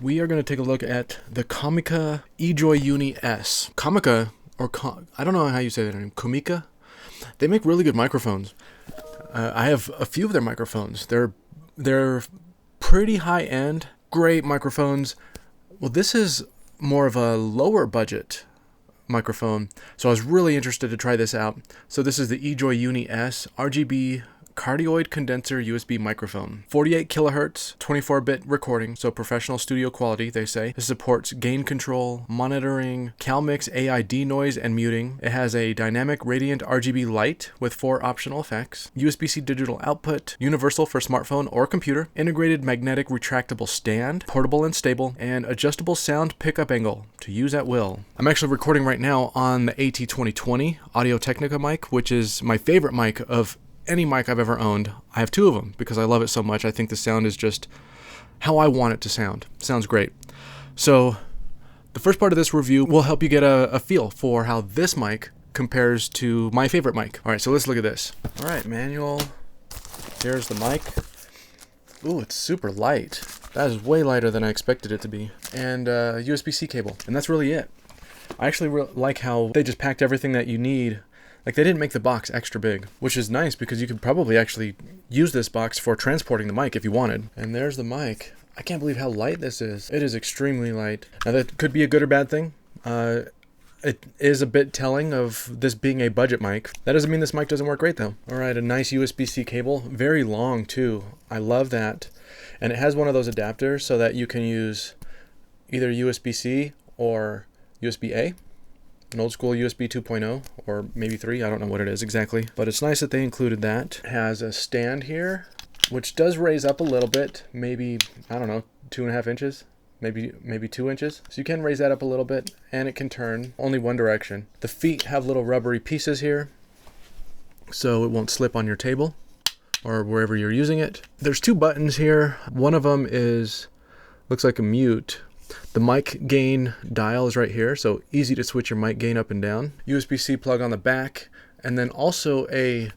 we are going to take a look at the Comica Ejoy Uni S. Comica, I don't know how you say that name, Comica? They make really good microphones. I have a few of their microphones. They're pretty high-end, great microphones. Well, this is more of a lower budget microphone, so I was really interested to try this out. So this is the Ejoy Uni S RGB cardioid condenser USB microphone. 48 kilohertz, 24-bit recording, so professional studio quality, they say. This supports gain control, monitoring, CalMix AI denoise and muting. It has a dynamic radiant RGB light with 4 optional effects, USB-C digital output, universal for smartphone or computer, integrated magnetic retractable stand, portable and stable, and adjustable sound pickup angle to use at will. I'm actually recording right now on the AT2020 Audio-Technica mic, which is my favorite mic of any mic I've ever owned. I have 2 of them because I love it so much. I think the sound is just how I want it to sound. Sounds great. So the first part of this review will help you get a feel for how this mic compares to my favorite mic. All right, so let's look at this. All right, manual. Here's the mic. Ooh, it's super light. That is way lighter than I expected it to be. And USB-C cable, and that's really it. I actually like how they just packed everything that you need. Like, they didn't make the box extra big, which is nice because you could probably actually use this box for transporting the mic if you wanted. And there's the mic. I can't believe how light this is. It is extremely light. Now, that could be a good or bad thing. It is a bit telling of this being a budget mic. That doesn't mean this mic doesn't work great, though. All right, a nice USB-C cable. Very long, too. I love that. And it has one of those adapters so that you can use either USB-C or USB-A. An old school USB 2.0 or maybe 3, I don't know what it is exactly, but it's nice that they included that. It has a stand here, which does raise up a little bit, maybe, I don't know, 2.5 inches, maybe 2 inches. So you can raise that up a little bit, and it can turn only one direction. The feet have little rubbery pieces here, so it won't slip on your table or wherever you're using it. There's 2 buttons here. One of them looks like a mute. The mic gain dial is right here, so easy to switch your mic gain up and down. USB-C plug on the back, and then also a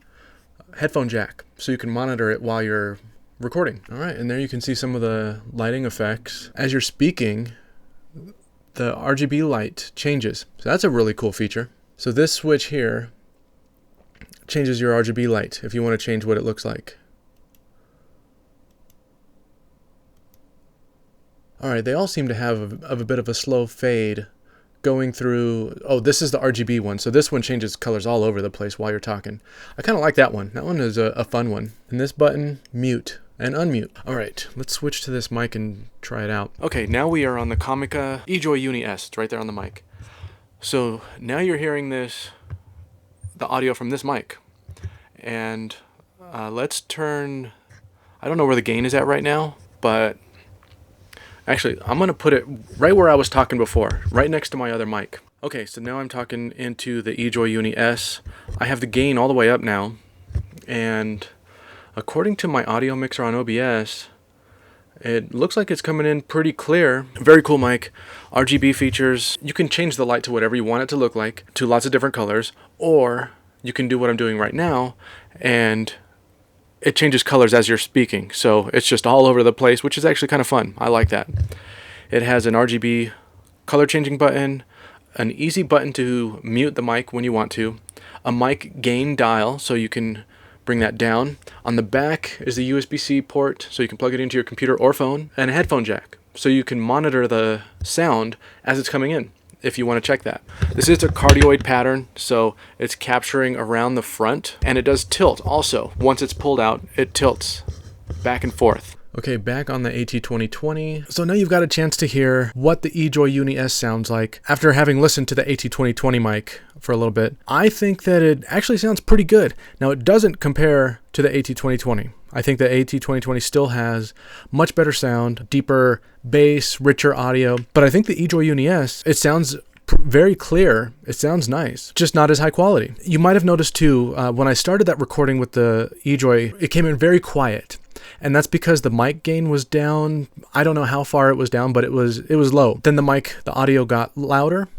headphone jack, so you can monitor it while you're recording. All right, and there you can see some of the lighting effects. As you're speaking, the RGB light changes, so that's a really cool feature. So this switch here changes your RGB light if you want to change what it looks like. All right, they all seem to have a bit of a slow fade going through. Oh, this is the RGB one. So this one changes colors all over the place while you're talking. I kind of like that one. That one is a fun one. And this button, mute and unmute. All right, let's switch to this mic and try it out. Okay, now we are on the Comica Ejoy Uni S. It's right there on the mic. So now you're hearing the audio from this mic. And let's turn, I don't know where the gain is at right now, but actually, I'm going to put it right where I was talking before, right next to my other mic. Okay, so now I'm talking into the Ejoy Uni S. I have the gain all the way up now, and according to my audio mixer on OBS, it looks like it's coming in pretty clear. Very cool mic. RGB features. You can change the light to whatever you want it to look like, to lots of different colors, or you can do what I'm doing right now, and it changes colors as you're speaking, so it's just all over the place, which is actually kind of fun. I like that. It has an RGB color changing button, an easy button to mute the mic when you want to, a mic gain dial so you can bring that down. On the back is the USB-C port so you can plug it into your computer or phone, and a headphone jack so you can monitor the sound as it's coming in if you want to check that. This is a cardioid pattern, so it's capturing around the front, and it does tilt also. Once it's pulled out, it tilts back and forth. Okay, back on the AT2020. So now you've got a chance to hear what the Ejoy Uni S sounds like after having listened to the AT2020 mic for a little bit. I think that it actually sounds pretty good. Now, it doesn't compare to the AT2020. I think the AT2020 still has much better sound, deeper bass, richer audio. But I think the Ejoy Uni S, it sounds very clear. It sounds nice, just not as high quality. You might have noticed too, when I started that recording with the Ejoy, it came in very quiet. And that's because the mic gain was down. I don't know how far it was down, but it was low. Then the audio got louder.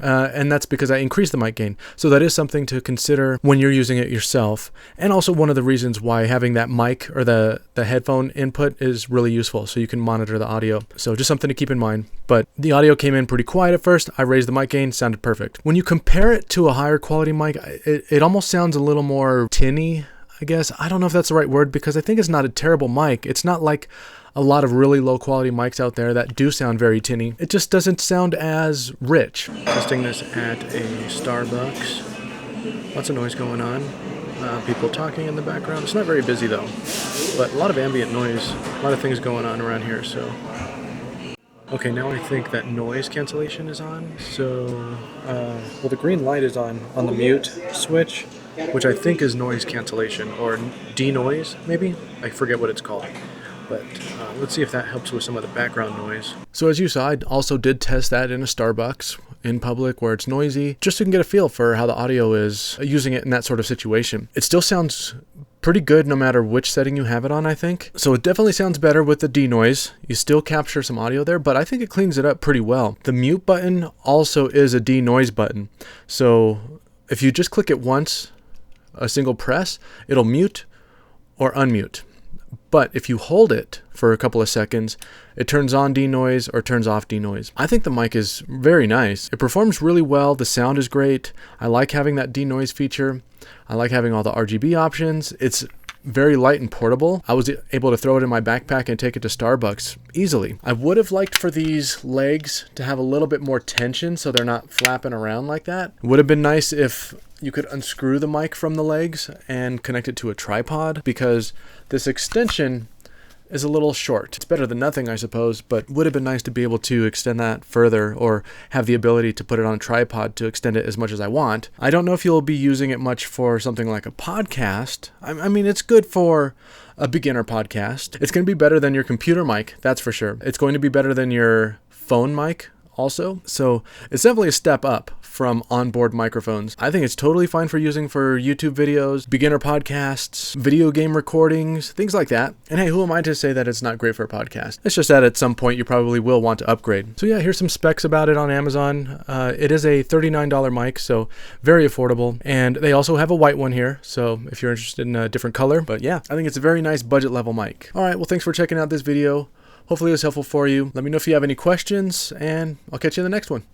And that's because I increased the mic gain. So that is something to consider when you're using it yourself. And also one of the reasons why having that mic or the headphone input is really useful, so you can monitor the audio. So just something to keep in mind. But the audio came in pretty quiet at first. I raised the mic gain, sounded perfect. When you compare it to a higher quality mic, it almost sounds a little more tinny, I guess. I don't know if that's the right word, because I think it's not a terrible mic. It's not like a lot of really low quality mics out there that do sound very tinny. It just doesn't sound as rich. Testing this at a Starbucks. Lots of noise going on. People talking in the background. It's not very busy though, but a lot of ambient noise. A lot of things going on around here, so. Okay, now I think that noise cancellation is on. So, well, the green light is on the mute switch, which I think is noise cancellation, or denoise maybe? I forget what it's called. But let's see if that helps with some of the background noise. So as you saw, I also did test that in a Starbucks in public where it's noisy, just so you can get a feel for how the audio is using it in that sort of situation. It still sounds pretty good no matter which setting you have it on, I think. So it definitely sounds better with the denoise. You still capture some audio there, but I think it cleans it up pretty well. The mute button also is a denoise button. So if you just click it once, a single press, it'll mute or unmute. But if you hold it for a couple of seconds, it turns on denoise or turns off denoise. I think the mic is very nice. It performs really well. The sound is great. I like having that denoise feature. I like having all the RGB options. It's very light and portable. I was able to throw it in my backpack and take it to Starbucks easily. I would have liked for these legs to have a little bit more tension so they're not flapping around like that. It would have been nice if you could unscrew the mic from the legs and connect it to a tripod, because this extension is a little short. It's better than nothing, I suppose, but would have been nice to be able to extend that further, or have the ability to put it on a tripod to extend it as much as I want. I don't know if you'll be using it much for something like a podcast. I mean, it's good for a beginner podcast. It's going to be better than your computer mic, that's for sure. It's going to be better than your phone mic also. So it's definitely a step up from onboard microphones. I think it's totally fine for using for YouTube videos, beginner podcasts, video game recordings, things like that. And hey, who am I to say that it's not great for a podcast? It's just that at some point you probably will want to upgrade. So yeah, here's some specs about it on Amazon. It is a $39 mic, so very affordable. And they also have a white one here, so if you're interested in a different color. But yeah, I think it's a very nice budget level mic. All right, well, thanks for checking out this video. Hopefully it was helpful for you. Let me know if you have any questions, and I'll catch you in the next one.